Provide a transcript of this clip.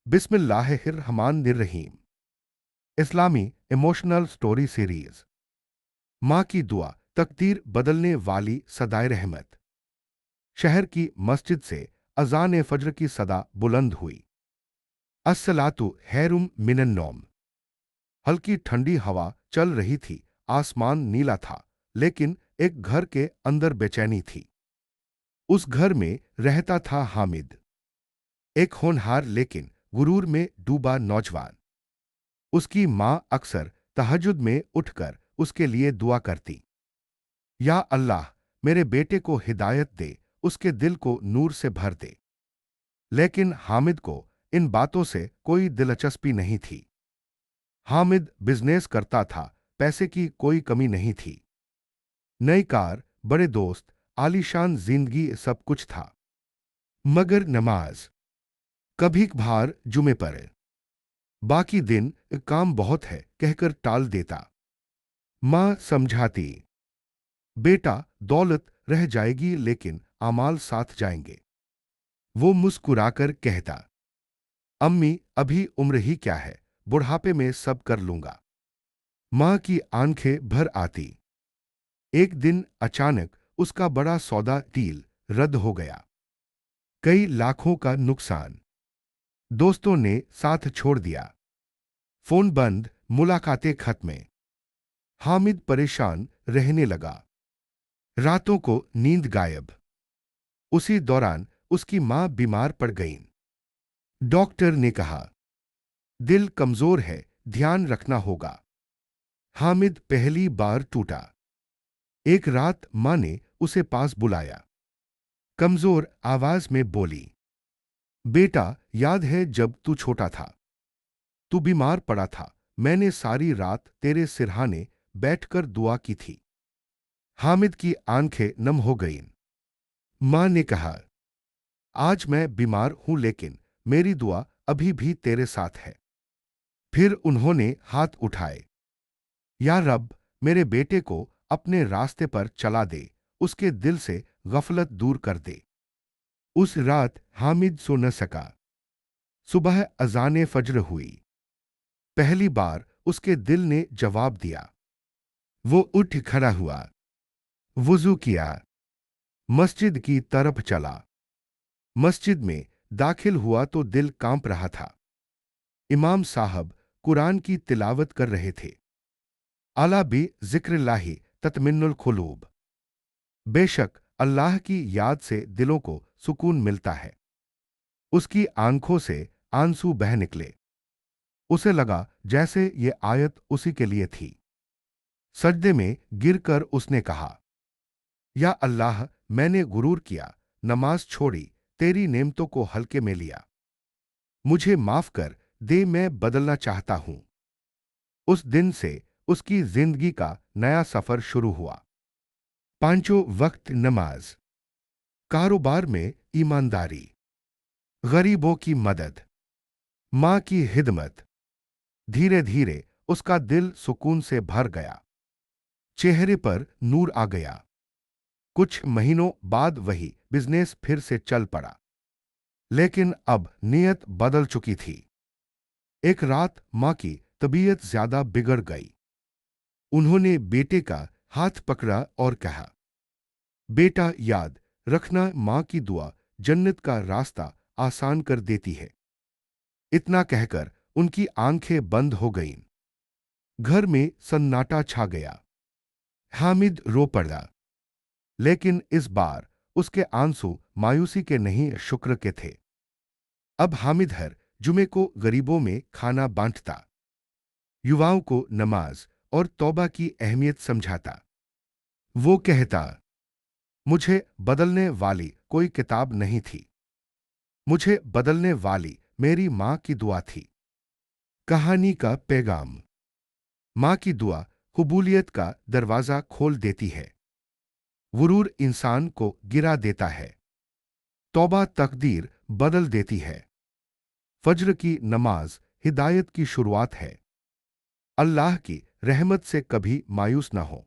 बिस्मिल्लाहिर्रहमानिर्रहीम। इस्लामी emotional story series. माँ की दुआ, तकदीर बदलने वाली सदाए रहमत। शहर की मस्जिद से अजान फज्र की सदा बुलंद हुई। अस्सलातु हैरुम मिनन नौम। हल्की ठंडी हवा चल रही थी। आसमान नीला था, लेकिन एक घर के अंदर बेचैनी थी। उस घर में रहता था हामिद, एक होनहार लेकिन गुरूर में डूबा नौजवान। उसकी माँ अक्सर तहज्जुद में उठकर उसके लिए दुआ करती, या अल्लाह, मेरे बेटे को हिदायत दे, उसके दिल को नूर से भर दे। लेकिन हामिद को इन बातों से कोई दिलचस्पी नहीं थी। हामिद बिजनेस करता था, पैसे की कोई कमी नहीं थी। नई कार, बड़े दोस्त, आलीशान जिंदगी, सब कुछ था। मगर नमाज कभी कभार जुमे पर, बाकी दिन काम बहुत है कहकर टाल देता। माँ समझाती, बेटा, दौलत रह जाएगी लेकिन अमाल साथ जाएंगे। वो मुस्कुराकर कहता, अम्मी, अभी उम्र ही क्या है, बुढ़ापे में सब कर लूंगा। माँ की आंखें भर आती। एक दिन अचानक उसका बड़ा सौदा डील रद्द हो गया। कई लाखों का नुकसान। दोस्तों ने साथ छोड़ दिया। फोन बंद, मुलाकातें खत्म। हामिद परेशान रहने लगा। रातों को नींद गायब। उसी दौरान उसकी मां बीमार पड़ गईं। डॉक्टर ने कहा, दिल कमजोर है, ध्यान रखना होगा। हामिद पहली बार टूटा। एक रात मां ने उसे पास बुलाया। कमजोर आवाज में बोली, बेटा, याद है जब तू छोटा था, तू बीमार पड़ा था, मैंने सारी रात तेरे सिरहाने बैठकर दुआ की थी। हामिद की आंखें नम हो गईं। मां ने कहा, आज मैं बीमार हूं लेकिन मेरी दुआ अभी भी तेरे साथ है। फिर उन्होंने हाथ उठाए, या रब, मेरे बेटे को अपने रास्ते पर चला दे, उसके दिल से गफलत दूर कर दे। उस रात हामिद सो न सका। सुबह अजाने फज्र हुई। पहली बार उसके दिल ने जवाब दिया। वो उठ खड़ा हुआ, वुजू किया, मस्जिद की तरफ चला। मस्जिद में दाखिल हुआ तो दिल कांप रहा था। इमाम साहब कुरान की तिलावत कर रहे थे। अला बी जिक्रिल्लाहि तत्मिन्नुल कुलूब। बेशक अल्लाह की याद से दिलों को सुकून मिलता है। उसकी आंखों से आंसू बह निकले। उसे लगा जैसे ये आयत उसी के लिए थी। सजदे में गिरकर उसने कहा, या अल्लाह, मैंने गुरूर किया, नमाज छोड़ी, तेरी नेमतों को हल्के में लिया। मुझे माफ कर दे, मैं बदलना चाहता हूं। उस दिन से उसकी जिंदगी का नया सफर शुरू हुआ। पांचों वक्त नमाज, कारोबार में ईमानदारी, गरीबों की मदद, मां की हिदमत। धीरे धीरे उसका दिल सुकून से भर गया। चेहरे पर नूर आ गया। कुछ महीनों बाद वही बिजनेस फिर से चल पड़ा, लेकिन अब नीयत बदल चुकी थी। एक रात मां की तबीयत ज्यादा बिगड़ गई। उन्होंने बेटे का हाथ पकड़ा और कहा, बेटा, याद रखना, मां की दुआ जन्नत का रास्ता आसान कर देती है। इतना कहकर उनकी आंखें बंद हो गईं। घर में सन्नाटा छा गया। हामिद रो पड़ा, लेकिन इस बार उसके आंसू मायूसी के नहीं, शुक्र के थे। अब हामिद हर जुमे को गरीबों में खाना बांटता, युवाओं को नमाज और तौबा की अहमियत समझाता। वो कहता, मुझे बदलने वाली कोई किताब नहीं थी, मुझे बदलने वाली मेरी मां की दुआ थी। कहानी का पैगाम, मां की दुआ कबूलियत का दरवाजा खोल देती है। गुरूर इंसान को गिरा देता है। तौबा तकदीर बदल देती है। फज्र की नमाज हिदायत की शुरुआत है। अल्लाह की रहमत से कभी मायूस ना हो।